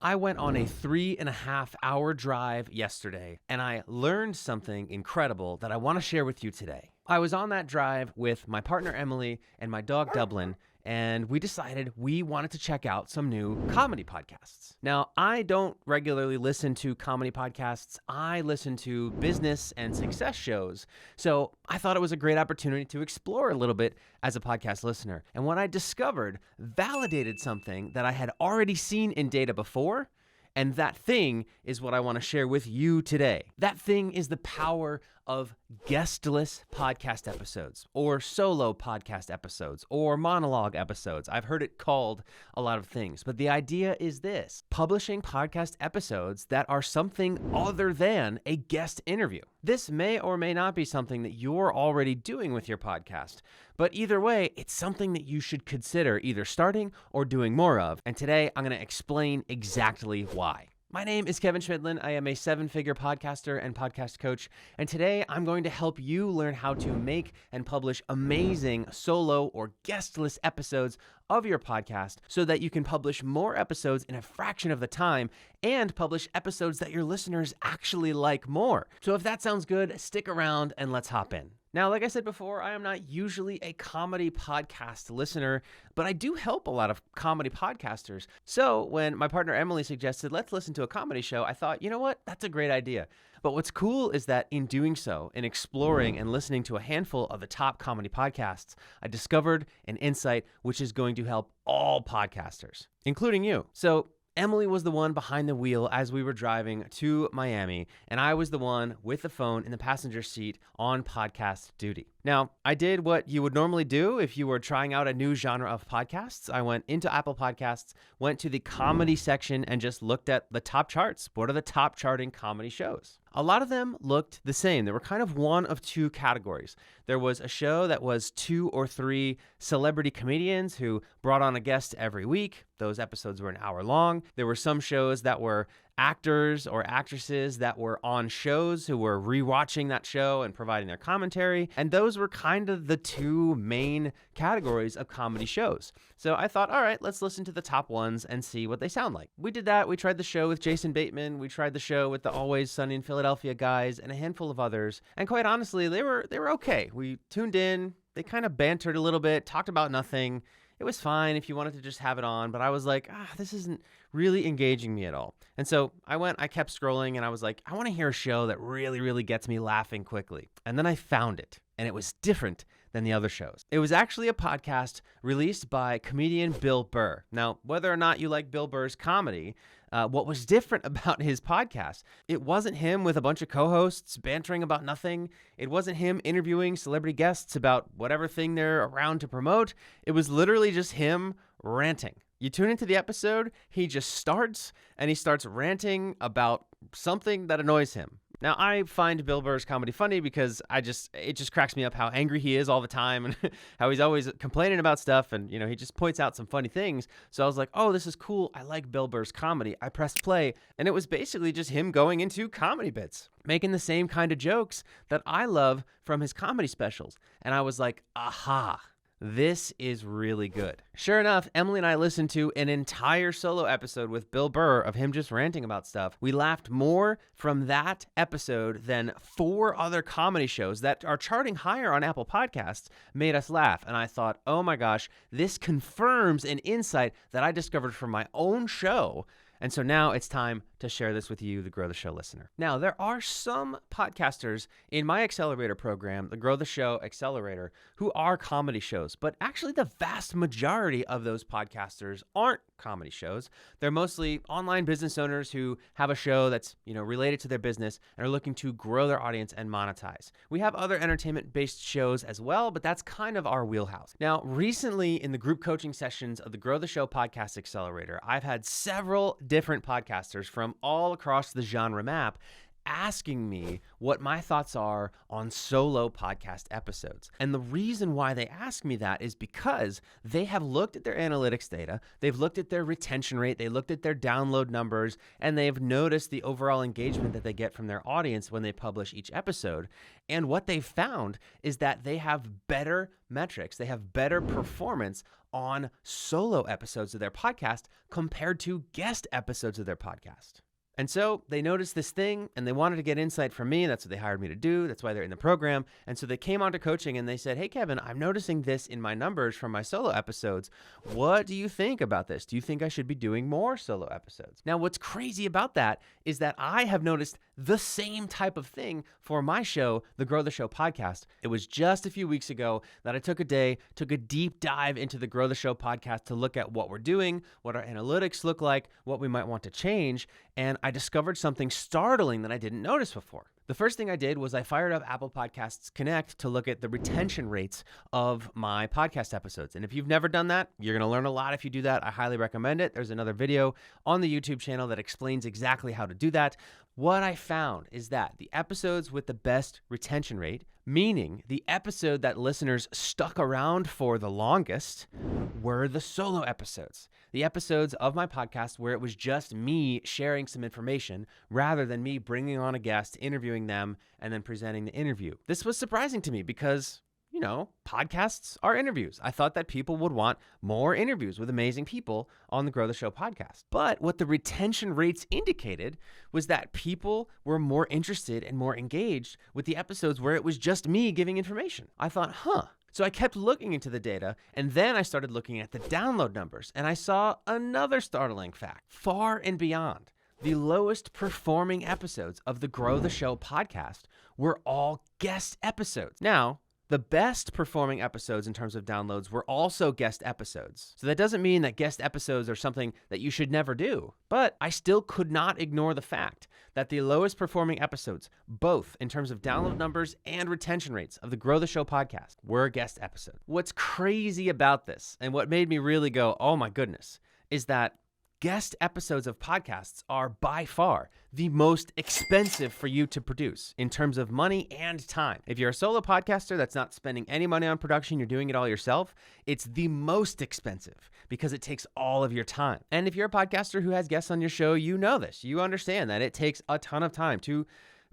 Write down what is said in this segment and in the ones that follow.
I went on a 3.5 hour drive yesterday, and I learned something incredible that I want to share with you today. I was on that drive with my partner Emily and my dog Dublin, and we decided we wanted to check out some new comedy podcasts. Now, I don't regularly listen to comedy podcasts. I listen to business and success shows. So I thought it was a great opportunity to explore a little bit as a podcast listener. And what I discovered validated something that I had already seen in data before. And that thing is what I want to share with you today. That thing is the power of guestless podcast episodes, or solo podcast episodes, or monologue episodes. I've heard it called a lot of things, but the idea is this: publishing podcast episodes that are something other than a guest interview. This may or may not be something that you're already doing with your podcast, but either way, it's something that you should consider either starting or doing more of. And today I'm going to explain exactly why. My name is Kevin Schmidlin. I am a 7-figure podcaster and podcast coach. And today I'm going to help you learn how to make and publish amazing solo or guestless episodes of your podcast so that you can publish more episodes in a fraction of the time and publish episodes that your listeners actually like more. So if that sounds good, stick around and let's hop in. Now, like I said before, I am not usually a comedy podcast listener, but I do help a lot of comedy podcasters. So when my partner Emily suggested, let's listen to a comedy show, I thought, you know what? That's a great idea. But what's cool is that in doing so, in exploring and listening to a handful of the top comedy podcasts, I discovered an insight which is going to help all podcasters, including you. So Emily was the one behind the wheel as we were driving to Miami, and I was the one with the phone in the passenger seat on podcast duty. Now, I did what you would normally do if you were trying out a new genre of podcasts. I went into Apple Podcasts, went to the comedy section, and just looked at the top charts. What are the top charting comedy shows? A lot of them looked the same. There were kind of one of two categories. There was a show that was 2 or 3 celebrity comedians who brought on a guest every week. Those episodes were an hour long. There were some shows that were actors or actresses that were on shows who were rewatching that show and providing their commentary. And those were kind of the two main categories of comedy shows. So I thought, all right, let's listen to the top ones and see what they sound like. We did that. We tried the show with Jason Bateman. We tried the show with the Always Sunny in Philadelphia guys and a handful of others. And quite honestly, they were okay. We tuned in. They kind of bantered a little bit, talked about nothing. It was fine if you wanted to just have it on, but I was like, this isn't really engaging me at all. And so I kept scrolling, and I was like, I want to hear a show that really, really gets me laughing quickly. And then I found it, and it was different than the other shows. It was actually a podcast released by comedian Bill Burr. Now, whether or not you like Bill Burr's comedy, what was different about his podcast, it wasn't him with a bunch of co-hosts bantering about nothing. It wasn't him interviewing celebrity guests about whatever thing they're around to promote. It was literally just him ranting. You tune into the episode, he just starts, and he starts ranting about something that annoys him. Now, I find Bill Burr's comedy funny because it just cracks me up how angry he is all the time and how he's always complaining about stuff, and he just points out some funny things. So I was like, oh, this is cool. I like Bill Burr's comedy. I pressed play, and it was basically just him going into comedy bits, making the same kind of jokes that I love from his comedy specials. And I was like, aha. This is really good. Sure enough, Emily and I listened to an entire solo episode with Bill Burr of him just ranting about stuff. We laughed more from that episode than 4 other comedy shows that are charting higher on Apple Podcasts made us laugh. And I thought, oh my gosh, this confirms an insight that I discovered from my own show. And so now it's time to share this with you, the Grow the Show listener. Now, there are some podcasters in my accelerator program, the Grow the Show Accelerator, who are comedy shows, but actually the vast majority of those podcasters aren't comedy shows. They're mostly online business owners who have a show that's, related to their business and are looking to grow their audience and monetize. We have other entertainment-based shows as well, but that's kind of our wheelhouse. Now, recently in the group coaching sessions of the Grow the Show Podcast Accelerator, I've had several different podcasters from all across the genre map asking me what my thoughts are on solo podcast episodes. And the reason why they ask me that is because they have looked at their analytics data, they've looked at their retention rate, they looked at their download numbers, and they've noticed the overall engagement that they get from their audience when they publish each episode. And what they've found is that they have better metrics, they have better performance on solo episodes of their podcast compared to guest episodes of their podcast. And so they noticed this thing and they wanted to get insight from me. That's what they hired me to do. That's why they're in the program. And so they came on to coaching and they said, hey, Kevin, I'm noticing this in my numbers from my solo episodes. What do you think about this? Do you think I should be doing more solo episodes? Now, what's crazy about that is that I have noticed the same type of thing for my show, the Grow the Show podcast. It was just a few weeks ago that I took a deep dive into the Grow the Show podcast to look at what we're doing, what our analytics look like, what we might want to change. And I discovered something startling that I didn't notice before. The first thing I did was I fired up Apple Podcasts Connect to look at the retention rates of my podcast episodes. And if you've never done that, you're going to learn a lot if you do that. I highly recommend it. There's another video on the YouTube channel that explains exactly how to do that. What I found is that the episodes with the best retention rate, meaning the episode that listeners stuck around for the longest, were the solo episodes. The episodes of my podcast where it was just me sharing some information rather than me bringing on a guest, interviewing them, and then presenting the interview. This was surprising to me because, podcasts are interviews. I thought that people would want more interviews with amazing people on the Grow the Show podcast. But what the retention rates indicated was that people were more interested and more engaged with the episodes where it was just me giving information. I thought, So I kept looking into the data, and then I started looking at the download numbers, and I saw another startling fact. Far and beyond, the lowest performing episodes of the Grow the Show podcast were all guest episodes. Now, the best performing episodes in terms of downloads were also guest episodes. So that doesn't mean that guest episodes are something that you should never do, but I still could not ignore the fact that the lowest performing episodes, both in terms of download numbers and retention rates of the Grow the Show podcast, were guest episodes. What's crazy about this, and what made me really go, oh my goodness, is that guest episodes of podcasts are by far the most expensive for you to produce in terms of money and time. If you're a solo podcaster that's not spending any money on production, you're doing it all yourself, it's the most expensive because it takes all of your time. And if you're a podcaster who has guests on your show, you know this. You understand that it takes a ton of time to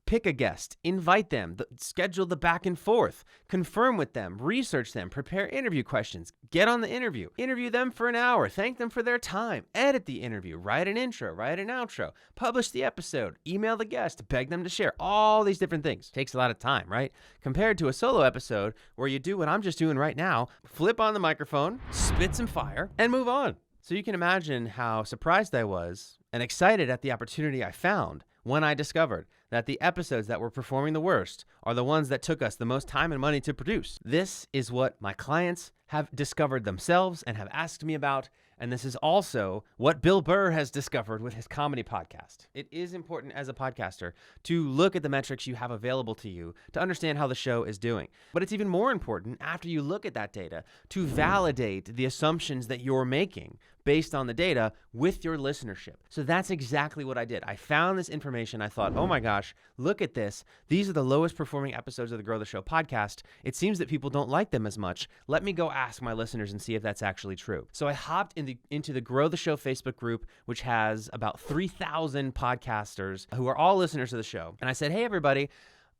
pick a guest, invite them, schedule the back and forth, confirm with them, research them, prepare interview questions, get on the interview them for an hour, thank them for their time, edit the interview, write an intro, write an outro, publish the episode, email the guest, beg them to share, all these different things. Takes a lot of time, right? Compared to a solo episode where you do what I'm just doing right now, flip on the microphone, spit some fire, and move on. So you can imagine how surprised I was and excited at the opportunity I found when I discovered that the episodes that were performing the worst are the ones that took us the most time and money to produce. This is what my clients have discovered themselves and have asked me about, and this is also what Bill Burr has discovered with his comedy podcast. It is important as a podcaster to look at the metrics you have available to you to understand how the show is doing. But it's even more important after you look at that data to validate the assumptions that you're making based on the data with your listenership. So that's exactly what I did. I found this information. I thought, oh my gosh, look at this. These are the lowest performing episodes of the Grow the Show podcast. It seems that people don't like them as much. Let me go ask my listeners and see if that's actually true. So I hopped into the Grow the Show Facebook group, which has about 3,000 podcasters who are all listeners of the show. And I said, hey, everybody,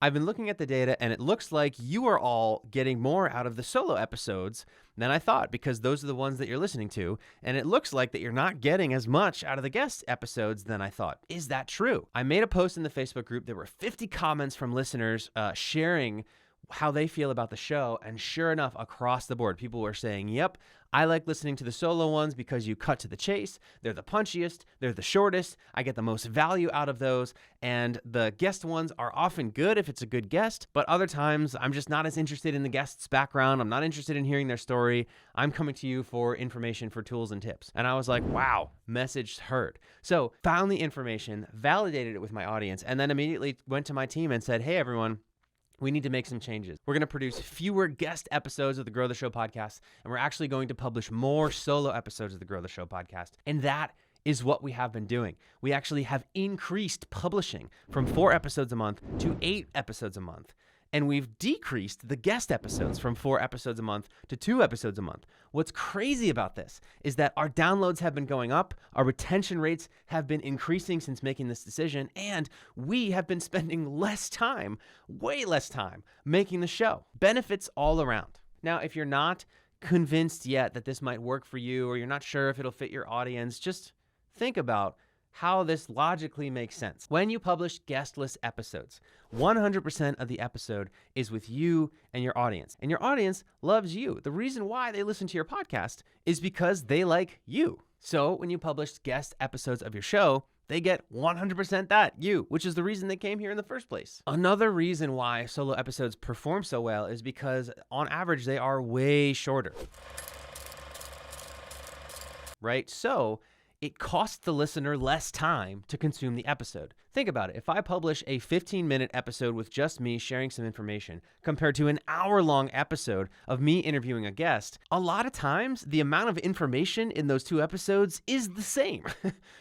I've been looking at the data and it looks like you are all getting more out of the solo episodes than I thought, because those are the ones that you're listening to. And it looks like that you're not getting as much out of the guest episodes than I thought. Is that true? I made a post in the Facebook group. There were 50 comments from listeners sharing how they feel about the show. And sure enough, across the board, people were saying, yep, I like listening to the solo ones because you cut to the chase. They're the punchiest. They're the shortest. I get the most value out of those. And the guest ones are often good if it's a good guest, but other times I'm just not as interested in the guest's background. I'm not interested in hearing their story. I'm coming to you for information, for tools and tips. And I was like, wow, message heard. So found the information, validated it with my audience, and then immediately went to my team and said, hey, everyone, we need to make some changes. We're going to produce fewer guest episodes of the Grow the Show podcast, and we're actually going to publish more solo episodes of the Grow the Show podcast. And that is what we have been doing. We actually have increased publishing from 4 episodes a month to 8 episodes a month. And we've decreased the guest episodes from 4 episodes a month to 2 episodes a month. What's crazy about this is that our downloads have been going up, our retention rates have been increasing since making this decision, and we have been spending less time, way less time, making the show. Benefits all around. Now, if you're not convinced yet that this might work for you, or you're not sure if it'll fit your audience, just think about how this logically makes sense. When you publish guestless episodes, 100% of the episode is with you and your audience. And your audience loves you. The reason why they listen to your podcast is because they like you. So when you publish guest episodes of your show, they get 100% that, you, which is the reason they came here in the first place. Another reason why solo episodes perform so well is because on average, they are way shorter. Right? So it costs the listener less time to consume the episode. Think about it. If I publish a 15-minute episode with just me sharing some information compared to an hour-long episode of me interviewing a guest, a lot of times the amount of information in those 2 episodes is the same,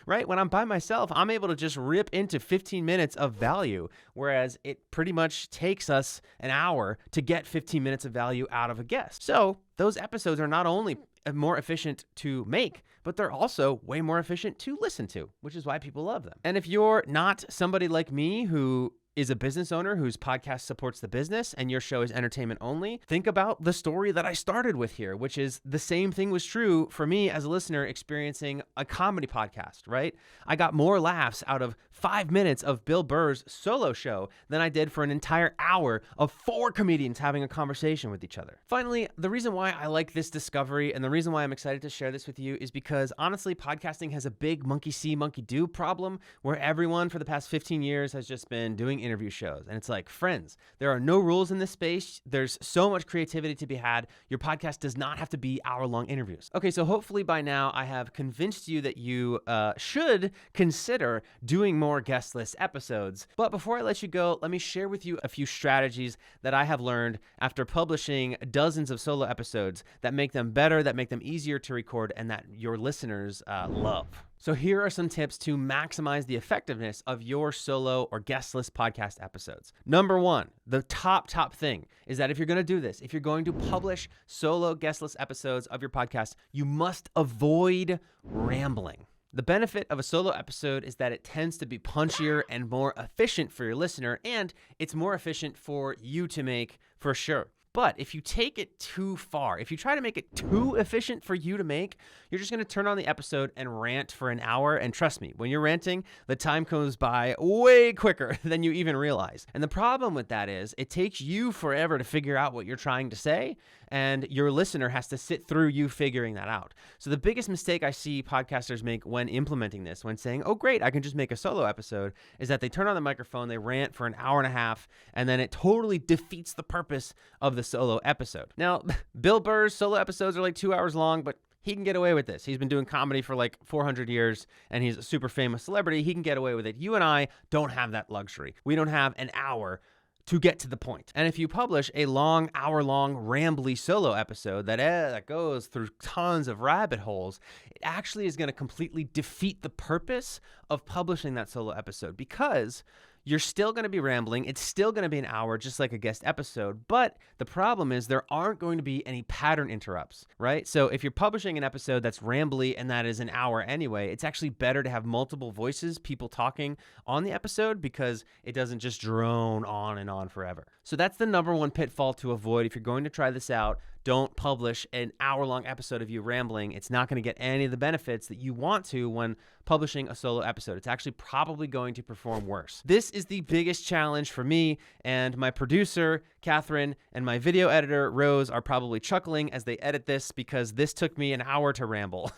right? When I'm by myself, I'm able to just rip into 15 minutes of value, whereas it pretty much takes us an hour to get 15 minutes of value out of a guest. So those episodes are not only more efficient to make, but they're also way more efficient to listen to, which is why people love them. And if you're not somebody like me who is a business owner whose podcast supports the business and your show is entertainment only, think about the story that I started with here, which is the same thing was true for me as a listener experiencing a comedy podcast, right? I got more laughs out of 5 minutes of Bill Burr's solo show than I did for an entire hour of 4 comedians having a conversation with each other. Finally, the reason why I like this discovery and the reason why I'm excited to share this with you is because honestly, podcasting has a big monkey see, monkey do problem where everyone for the past 15 years has just been doing interview shows. And it's like, friends, there are no rules in this space. There's so much creativity to be had. Your podcast does not have to be hour-long interviews. Okay, so hopefully by now I have convinced you that you should consider doing more guestless episodes. But before I let you go, let me share with you a few strategies that I have learned after publishing dozens of solo episodes that make them better, that make them easier to record, and that your listeners love. So here are some tips to maximize the effectiveness of your solo or guestless podcast episodes. Number 1, the top thing is that if you're going to do this, if you're going to publish solo guestless episodes of your podcast, you must avoid rambling. The benefit of a solo episode is that it tends to be punchier and more efficient for your listener, and it's more efficient for you to make for sure. But if you take it too far, if you try to make it too efficient for you to make, you're just going to turn on the episode and rant for an hour. And trust me, when you're ranting, the time goes by way quicker than you even realize. And the problem with that is it takes you forever to figure out what you're trying to say, and your listener has to sit through you figuring that out. So the biggest mistake I see podcasters make when implementing this, when saying, oh, great, I can just make a solo episode, is that they turn on the microphone, they rant for an hour and a half, and then it totally defeats the purpose of the solo episode. Now, Bill Burr's solo episodes are like 2 hours long, but he can get away with this. He's been doing comedy for like 400 years, and he's a super famous celebrity. He can get away with it. You and I don't have that luxury. We don't have an hour to get to the point. And if you publish a long, hour-long, rambly solo episode that goes through tons of rabbit holes, it actually is going to completely defeat the purpose of publishing that solo episode, because you're still going to be rambling. It's still going to be an hour, just like a guest episode. But the problem is there aren't going to be any pattern interrupts, right? So if you're publishing an episode that's rambly and that is an hour anyway, it's actually better to have multiple voices, people talking on the episode, because it doesn't just drone on and on forever. So that's the number 1 pitfall to avoid. If you're going to try this out, don't publish an hour-long episode of you rambling. It's not going to get any of the benefits that you want to when publishing a solo episode. It's actually probably going to perform worse. This is the biggest challenge for me, and my producer, Catherine, and my video editor, Rose, are probably chuckling as they edit this, because this took me an hour to ramble.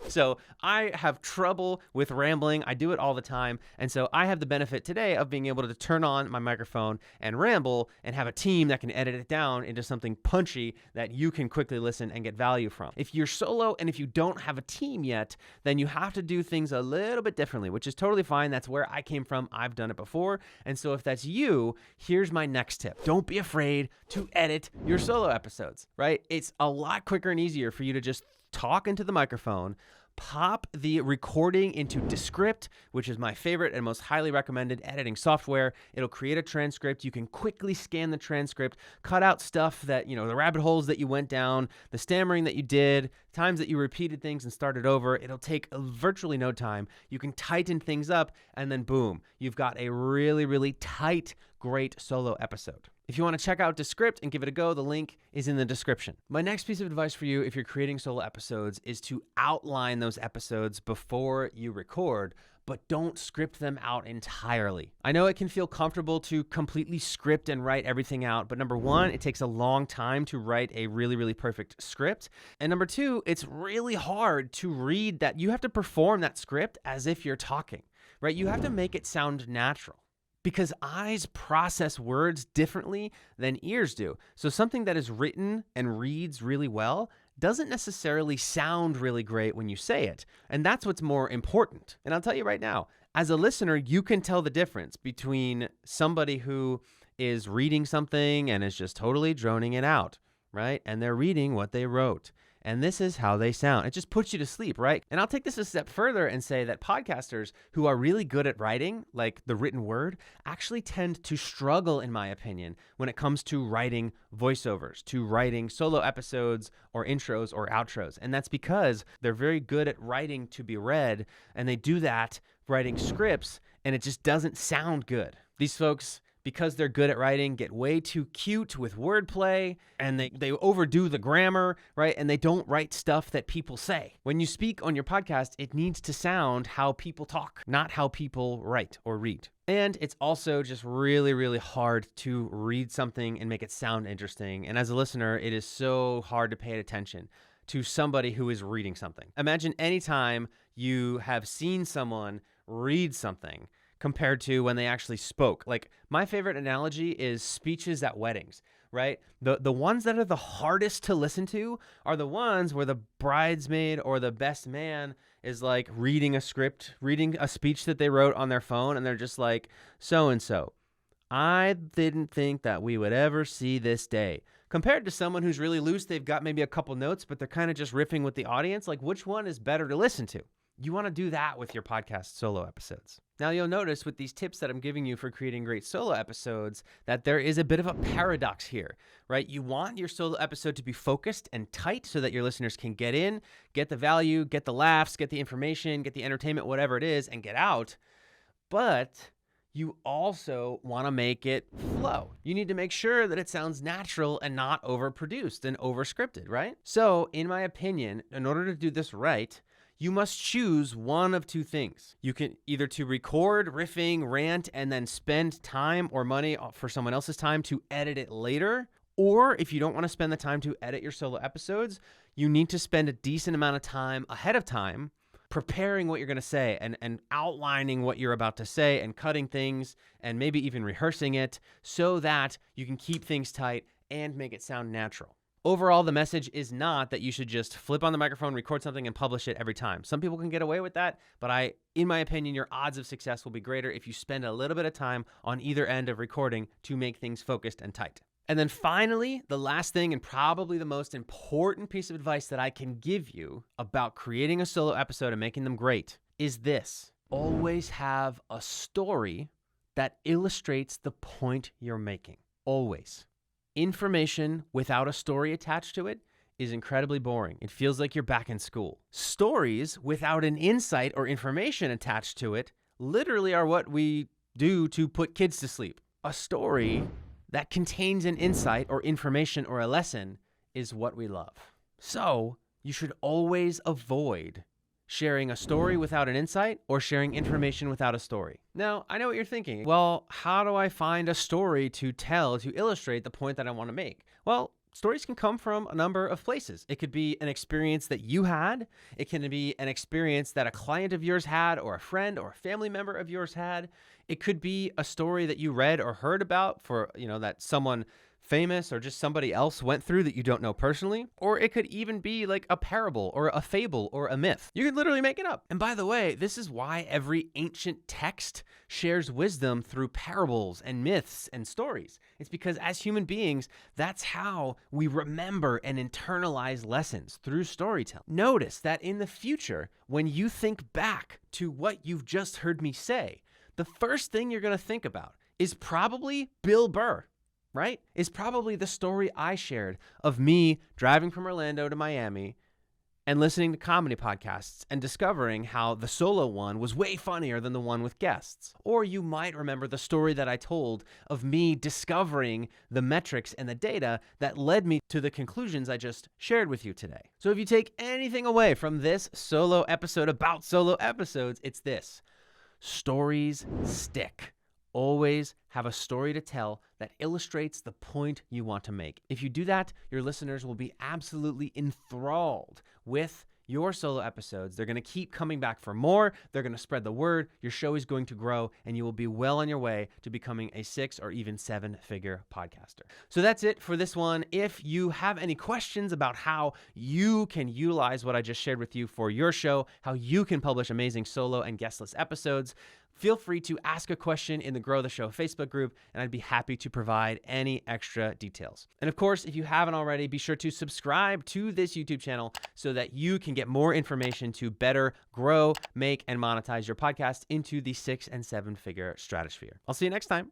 So I have trouble with rambling. I do it all the time. And so I have the benefit today of being able to turn on my microphone and ramble and have a team that can edit it down into something punchy that you can quickly listen and get value from. If you're solo and if you don't have a team yet, then you have to do things a little bit differently, which is totally fine. That's where I came from. I've done it before. And so if that's you, here's my next tip. Don't be afraid to edit your solo episodes, right? It's a lot quicker and easier for you to just talk into the microphone, pop the recording into Descript, which is my favorite and most highly recommended editing software. It'll create a transcript. You can quickly scan the transcript, cut out stuff that, the rabbit holes that you went down, the stammering that you did, times that you repeated things and started over. It'll take virtually no time. You can tighten things up, and then boom, you've got a really, really tight, great solo episode. If you want to check out Descript and give it a go, the link is in the description. My next piece of advice for you if you're creating solo episodes is to outline those episodes before you record, but don't script them out entirely. I know it can feel comfortable to completely script and write everything out, but number one, it takes a long time to write a really, really perfect script. And number two, it's really hard to read that. You have to perform that script as if you're talking, right? You have to make it sound natural, because eyes process words differently than ears do. So something that is written and reads really well doesn't necessarily sound really great when you say it. And that's what's more important. And I'll tell you right now, as a listener, you can tell the difference between somebody who is reading something and is just totally droning it out, right? And they're reading what they wrote. And this is how they sound. It just puts you to sleep, right? And I'll take this a step further and say that podcasters who are really good at writing, like the written word, actually tend to struggle, in my opinion, when it comes to writing voiceovers, to writing solo episodes or intros or outros. And that's because they're very good at writing to be read, and they do that writing scripts, and it just doesn't sound good. These folks, because they're good at writing, get way too cute with wordplay, and they overdo the grammar, right? And they don't write stuff that people say. When you speak on your podcast, it needs to sound how people talk, not how people write or read. And it's also just really, really hard to read something and make it sound interesting. And as a listener, it is so hard to pay attention to somebody who is reading something. Imagine anytime you have seen someone read something compared to when they actually spoke. Like, my favorite analogy is speeches at weddings, right? The ones that are the hardest to listen to are the ones where the bridesmaid or the best man is like reading a script, reading a speech that they wrote on their phone, and they're just like, so-and-so, I didn't think that we would ever see this day. Compared to someone who's really loose, they've got maybe a couple notes, but they're kind of just riffing with the audience. Like, which one is better to listen to? You want to do that with your podcast solo episodes. Now, you'll notice with these tips that I'm giving you for creating great solo episodes that there is a bit of a paradox here, right? You want your solo episode to be focused and tight so that your listeners can get in, get the value, get the laughs, get the information, get the entertainment, whatever it is, and get out. But you also want to make it flow. You need to make sure that it sounds natural and not overproduced and overscripted, right? So, in my opinion, in order to do this right, you must choose one of two things. You can either to record riffing, rant, and then spend time or money for someone else's time to edit it later. Or if you don't want to spend the time to edit your solo episodes, you need to spend a decent amount of time ahead of time preparing what you're going to say and outlining what you're about to say and cutting things and maybe even rehearsing it so that you can keep things tight and make it sound natural. Overall, the message is not that you should just flip on the microphone, record something, and publish it every time. Some people can get away with that, but in my opinion, your odds of success will be greater if you spend a little bit of time on either end of recording to make things focused and tight. And then finally, the last thing and probably the most important piece of advice that I can give you about creating a solo episode and making them great is this. Always have a story that illustrates the point you're making. Always. Information without a story attached to it is incredibly boring. It feels like you're back in school. Stories without an insight or information attached to it literally are what we do to put kids to sleep. A story that contains an insight or information or a lesson is what we love. So you should always avoid sharing a story without an insight or sharing information without a story. Now, I know what you're thinking. Well, how do I find a story to tell to illustrate the point that I want to make? Well, stories can come from a number of places. It could be an experience that you had. It can be an experience that a client of yours had or a friend or a family member of yours had. It could be a story that you read or heard about that someone famous or just somebody else went through that you don't know personally, or it could even be like a parable or a fable or a myth. You could literally make it up. And by the way, this is why every ancient text shares wisdom through parables and myths and stories. It's because as human beings, that's how we remember and internalize lessons, through storytelling. Notice that in the future, when you think back to what you've just heard me say, the first thing you're going to think about is probably Bill Burr, right? Is probably the story I shared of me driving from Orlando to Miami and listening to comedy podcasts and discovering how the solo one was way funnier than the one with guests. Or you might remember the story that I told of me discovering the metrics and the data that led me to the conclusions I just shared with you today. So if you take anything away from this solo episode about solo episodes, it's this: stories stick. Always have a story to tell that illustrates the point you want to make. If you do that, your listeners will be absolutely enthralled with your solo episodes. They're going to keep coming back for more. They're going to spread the word. Your show is going to grow, and you will be well on your way to becoming a 6 or even 7-figure podcaster. So that's it for this one. If you have any questions about how you can utilize what I just shared with you for your show, how you can publish amazing solo and guestless episodes, feel free to ask a question in the Grow the Show Facebook group, and I'd be happy to provide any extra details. And of course, if you haven't already, be sure to subscribe to this YouTube channel so that you can get more information to better grow, make, and monetize your podcast into the 6 and 7-figure stratosphere. I'll see you next time.